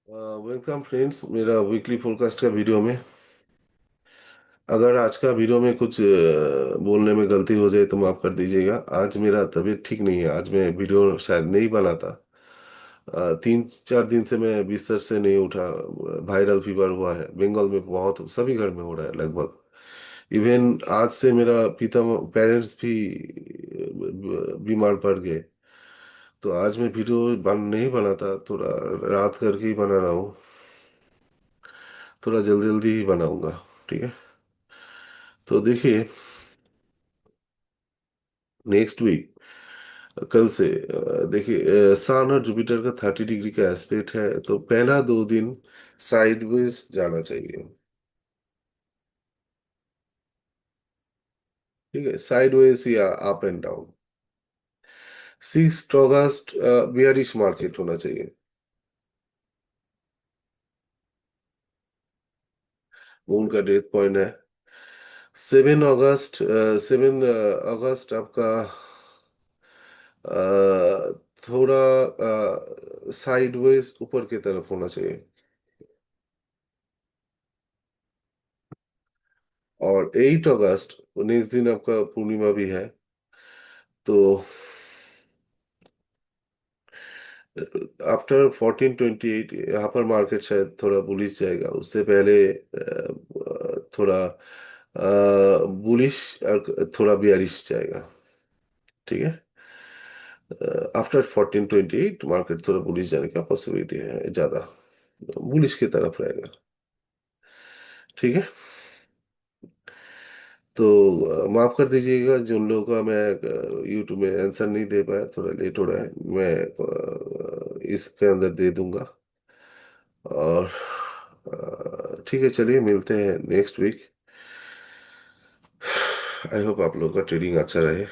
Welcome friends, मेरा weekly forecast का video में। अगर आज का वीडियो में कुछ बोलने में गलती हो जाए तो माफ कर दीजिएगा। आज मेरा तबीयत ठीक नहीं है, आज मैं वीडियो शायद नहीं बनाता। 3-4 दिन से मैं बिस्तर से नहीं उठा। वायरल फीवर हुआ है बंगाल में, बहुत सभी घर में हो रहा है लगभग। इवन आज से मेरा पिता पेरेंट्स भी बीमार पड़ गए। तो आज मैं वीडियो नहीं बनाता, थोड़ा रात करके ही बना रहा हूँ। थोड़ा जल्दी जल्दी ही बनाऊंगा। ठीक है। तो देखिए, नेक्स्ट वीक कल से देखिए, सन और जुपिटर का 30 डिग्री का एस्पेक्ट है, तो पहला 2 दिन साइडवेज जाना चाहिए। ठीक है, साइडवेज या up and down. 6 August bearish market होना चाहिए। मून का डेथ पॉइंट है 7 अगस्त। 7 अगस्त आपका थोड़ा साइडवेज ऊपर की तरफ होना चाहिए। और 8 अगस्त नेक्स्ट दिन आपका पूर्णिमा भी है। तो आफ्टर 1428 यहाँ पर मार्केट शायद थोड़ा बुलिश जाएगा। उससे पहले थोड़ा बुलिश और थोड़ा बियरिश जाएगा। ठीक है। आफ्टर 1428 मार्केट थोड़ा बुलिश जाने का पॉसिबिलिटी है ज्यादा, बुलिश की तरफ रहेगा। ठीक है। तो माफ कर दीजिएगा जिन लोगों का मैं यूट्यूब में आंसर नहीं दे पाया, थोड़ा लेट हो रहा है। मैं इसके अंदर दे दूंगा। और ठीक है, चलिए मिलते हैं नेक्स्ट वीक। आई होप आप लोग का ट्रेडिंग अच्छा रहे।